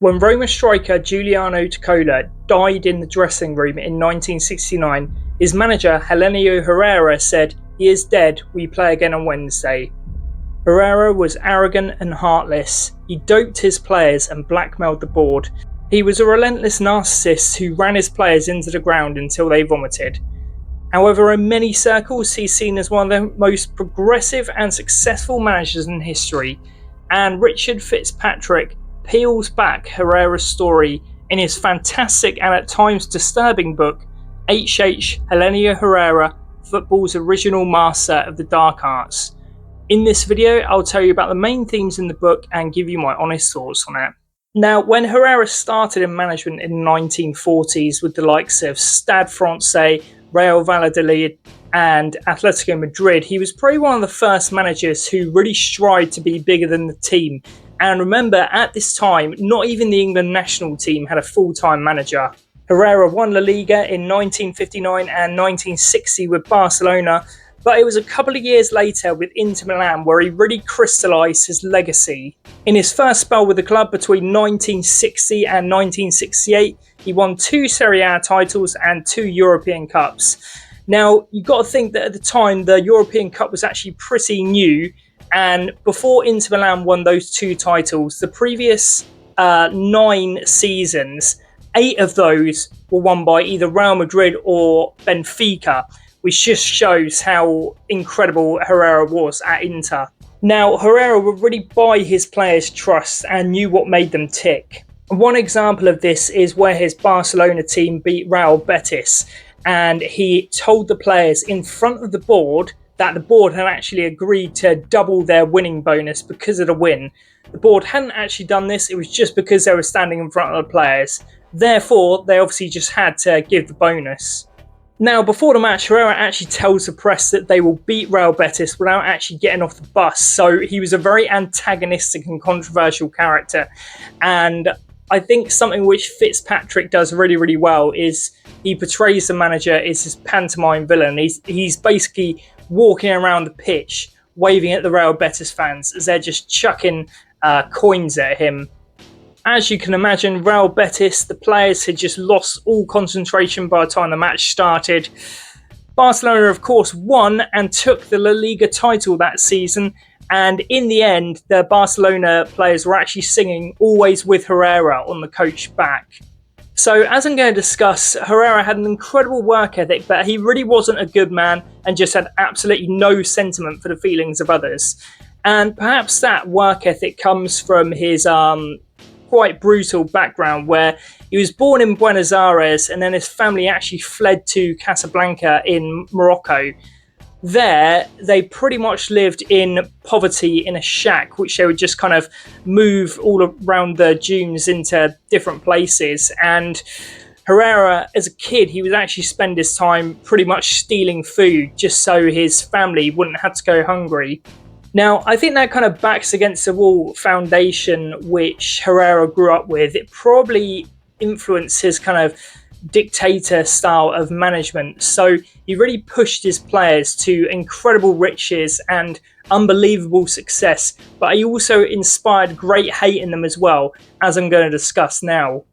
When Roma striker Guiliano Taccola died in the dressing room in 1969, his manager Helenio Herrera said, "He is dead, we play again on Wednesday." Herrera was arrogant and heartless. He doped his players and blackmailed the board. He was a relentless narcissist who ran his players into the ground until they vomited. However, in many circles, he's seen as one of the most progressive and successful managers in history, and Richard Fitzpatrick peels back Herrera's story in his fantastic and at times disturbing book, H.H. Helenio Herrera, Football's Original Master of the Dark Arts. In this video, I'll tell you about the main themes in the book and give you my honest thoughts on it. Now, when Herrera started in management in the 1940s with the likes of Stade Francais, Real Valladolid and Athletico Madrid, he was probably one of the first managers who really strived to be bigger than the team. And remember, at this time, not even the England national team had a full-time manager. Herrera won La Liga in 1959 and 1960 with Barcelona, but it was a couple of years later with Inter Milan where he really crystallised his legacy. In his first spell with the club between 1960 and 1968, he won 2 Serie A titles and 2 European Cups. Now, you've got to think that at the time, the European Cup was actually pretty new, and before Inter Milan won those 2 titles, the previous 9 seasons, 8 of those were won by either Real Madrid or Benfica, which just shows how incredible Herrera was at Inter. Now, Herrera would really buy his players' trust and knew what made them tick. One example of this is where his Barcelona team beat Real Betis, and he told the players in front of the board that the board had actually agreed to double their winning bonus because of the win. The board hadn't actually done this, it was just because they were standing in front of the players. Therefore, they obviously just had to give the bonus. Now, before the match, Herrera actually tells the press that they will beat Real Betis without actually getting off the bus. So he was a very antagonistic and controversial character. And I think something which Fitzpatrick does really, really well is he portrays the manager as his pantomime villain. He's basically walking around the pitch, waving at the Real Betis fans as they're just chucking coins at him. As you can imagine, Real Betis, the players had just lost all concentration by the time the match started. Barcelona, of course, won and took the La Liga title that season. And in the end, the Barcelona players were actually singing "Always with Herrera" on the coach back. So as I'm going to discuss, Herrera had an incredible work ethic, but he really wasn't a good man and just had absolutely no sentiment for the feelings of others. And perhaps that work ethic comes from his quite brutal background, where he was born in Buenos Aires and then his family actually fled to Casablanca in Morocco. There, they pretty much lived in poverty in a shack, which they would just kind of move all around the dunes into different places. And Herrera, as a kid, he would actually spend his time pretty much stealing food just so his family wouldn't have to go hungry. Now, I think that kind of backs against the wall foundation which Herrera grew up with. It probably influenced his kind of dictator style of management. So he really pushed his players to incredible riches and unbelievable success, but he also inspired great hate in them as well, as I'm going to discuss now.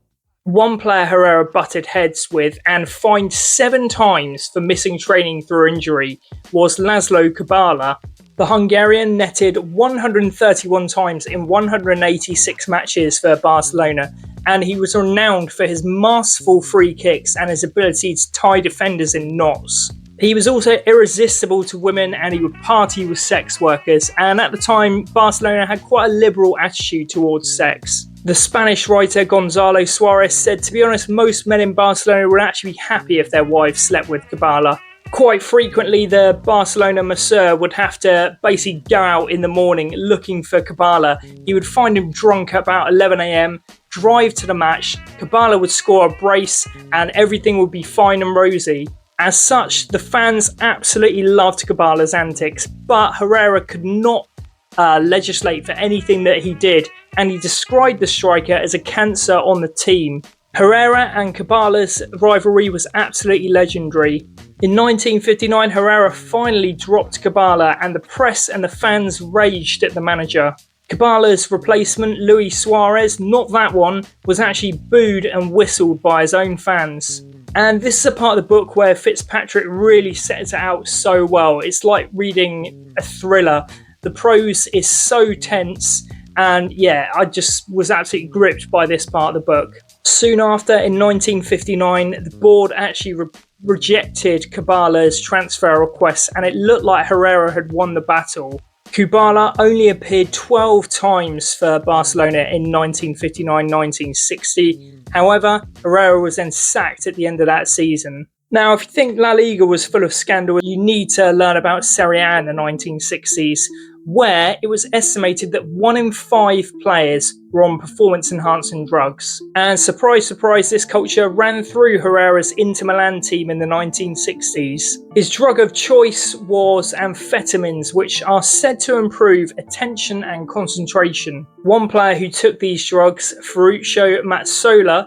One player Herrera butted heads with and fined 7 times for missing training through injury was Laszlo Kubala. The Hungarian netted 131 times in 186 matches for Barcelona, and he was renowned for his masterful free kicks and his ability to tie defenders in knots. He was also irresistible to women and he would party with sex workers, and at the time Barcelona had quite a liberal attitude towards sex. The Spanish writer Gonzalo Suarez said, to be honest, most men in Barcelona would actually be happy if their wives slept with Kubala. Quite frequently, the Barcelona masseur would have to basically go out in the morning looking for Kubala. He would find him drunk at about 11 a.m, drive to the match, Kubala would score a brace, and everything would be fine and rosy. As such, the fans absolutely loved Kubala's antics, but Herrera could not legislate for anything that he did, and he described the striker as a cancer on the team. Herrera and Kubala's rivalry was absolutely legendary. In 1959, Herrera finally dropped Kubala, and the press and the fans raged at the manager. Kubala's replacement, Luis Suarez, not that one, was actually booed and whistled by his own fans. And this is a part of the book where Fitzpatrick really sets it out so well. It's like reading a thriller. The prose is so tense, and yeah, I just was absolutely gripped by this part of the book. Soon after, in 1959, the board actually rejected Kubala's transfer request, and it looked like Herrera had won the battle. Kubala only appeared 12 times for Barcelona in 1959-1960. However, Herrera was then sacked at the end of that season. Now, if you think La Liga was full of scandal, you need to learn about Serie A in the 1960s, where it was estimated that 1 in 5 players were on performance-enhancing drugs. And surprise, surprise, this culture ran through Herrera's Inter Milan team in the 1960s. His drug of choice was amphetamines, which are said to improve attention and concentration. One player who took these drugs, Ferruccio Mazzola,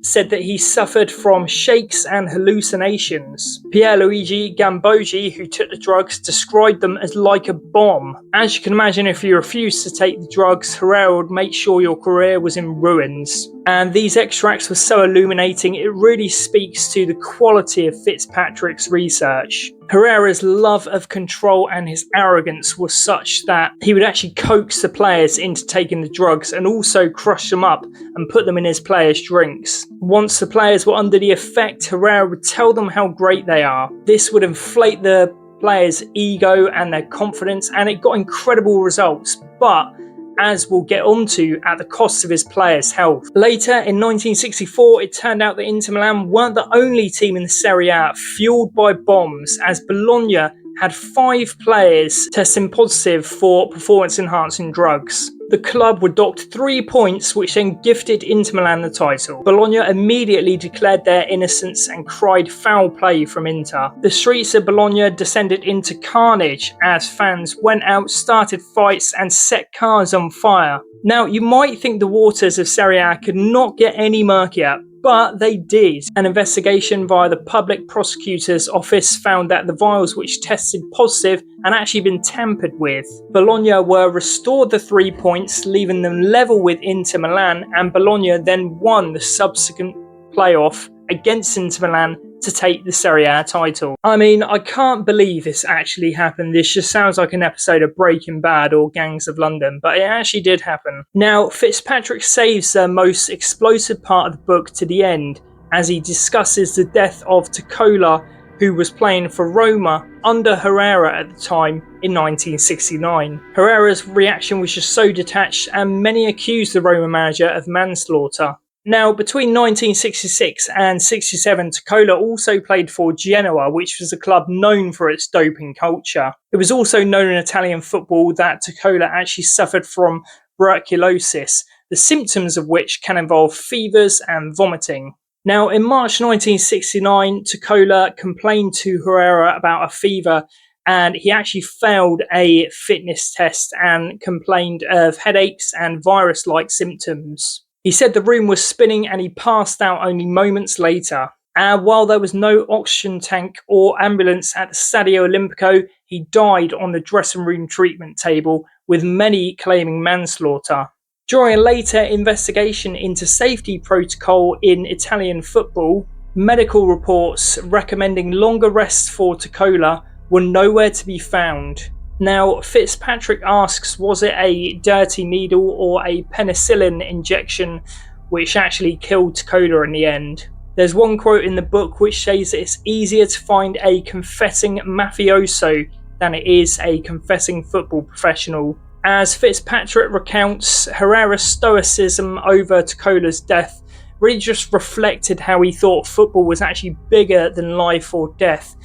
said that he suffered from shakes and hallucinations. Pierluigi Gambogi, who took the drugs, described them as like a bomb. As you can imagine, if you refused to take the drugs, Herrera would make sure your career was in ruins. And these extracts were so illuminating, it really speaks to the quality of Fitzpatrick's research. Herrera's love of control and his arrogance was such that he would actually coax the players into taking the drugs and also crush them up and put them in his players' drinks. Once the players were under the effect, Herrera would tell them how great they are. This would inflate the players' ego and their confidence, and it got incredible results, but as we'll get onto, at the cost of his players' health. Later, in 1964, it turned out that Inter Milan weren't the only team in the Serie A fueled by bombs, as Bologna had 5 players testing positive for performance-enhancing drugs. The club were docked 3 points, which then gifted Inter Milan the title. Bologna immediately declared their innocence and cried foul play from Inter. The streets of Bologna descended into carnage as fans went out, started fights and set cars on fire. Now, you might think the waters of Serie A could not get any murkier, but they did. An investigation via the public prosecutor's office found that the vials which tested positive had actually been tampered with. Bologna were restored the 3 points, leaving them level with Inter Milan, and Bologna then won the subsequent playoff against Inter Milan to take the Serie A title. I mean, I can't believe this actually happened. This just sounds like an episode of Breaking Bad or Gangs of London, but it actually did happen. Now, Fitzpatrick saves the most explosive part of the book to the end, as he discusses the death of Taccola, who was playing for Roma under Herrera at the time in 1969. Herrera's reaction was just so detached, and many accused the Roma manager of manslaughter. Now, between 1966 and 67, Taccola also played for Genoa, which was a club known for its doping culture. It was also known in Italian football that Taccola actually suffered from tuberculosis, the symptoms of which can involve fevers and vomiting. Now, in March 1969, Taccola complained to Herrera about a fever, and he actually failed a fitness test and complained of headaches and virus-like symptoms. He said the room was spinning and he passed out only moments later. And while there was no oxygen tank or ambulance at the Stadio Olimpico, he died on the dressing room treatment table, with many claiming manslaughter. During a later investigation into safety protocol in Italian football, medical reports recommending longer rests for Taccola were nowhere to be found. Now, Fitzpatrick asks, was it a dirty needle or a penicillin injection which actually killed Taccola in the end? There's one quote in the book which says that it's easier to find a confessing mafioso than it is a confessing football professional. As Fitzpatrick recounts, Herrera's stoicism over Taccola's death really just reflected how he thought football was actually bigger than life or death.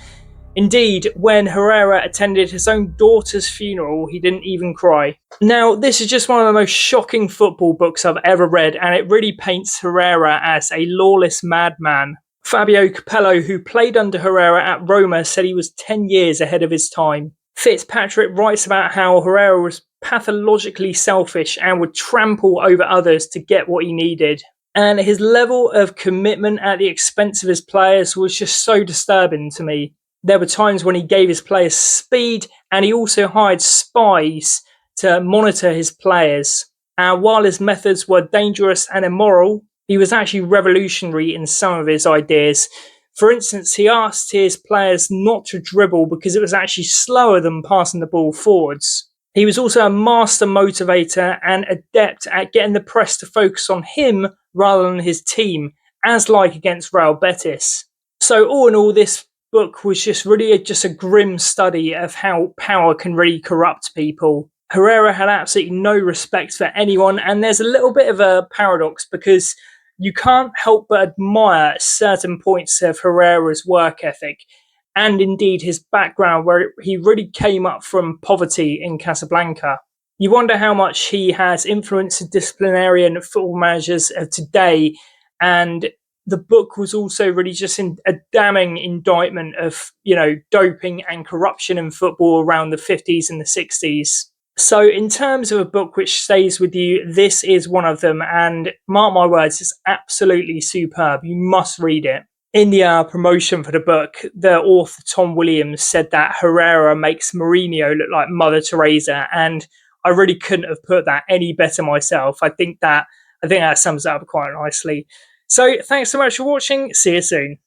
Indeed, when Herrera attended his own daughter's funeral, he didn't even cry. Now, this is just one of the most shocking football books I've ever read, and it really paints Herrera as a lawless madman. Fabio Capello, who played under Herrera at Roma, said he was 10 years ahead of his time. Fitzpatrick writes about how Herrera was pathologically selfish and would trample over others to get what he needed. And his level of commitment at the expense of his players was just so disturbing to me. There were times when he gave his players speed, and he also hired spies to monitor his players. And while his methods were dangerous and immoral, he was actually revolutionary in some of his ideas. For instance, he asked his players not to dribble because it was actually slower than passing the ball forwards. He was also a master motivator and adept at getting the press to focus on him rather than his team, as like against Real Betis. So all in all, this book was just really just a grim study of how power can really corrupt people. Herrera had absolutely no respect for anyone, and there's a little bit of a paradox because you can't help but admire certain points of Herrera's work ethic and indeed his background, where he really came up from poverty in Casablanca. You wonder how much he has influenced the disciplinarian football managers of today, and the book was also really just a damning indictment of, doping and corruption in football around the 50s and the 60s. So in terms of a book which stays with you, this is one of them, and mark my words, it's absolutely superb. You must read it. In the promotion for the book, the author Tom Williams said that Herrera makes Mourinho look like Mother Teresa, and I really couldn't have put that any better myself. I think that sums it up quite nicely. So thanks so much for watching. See you soon.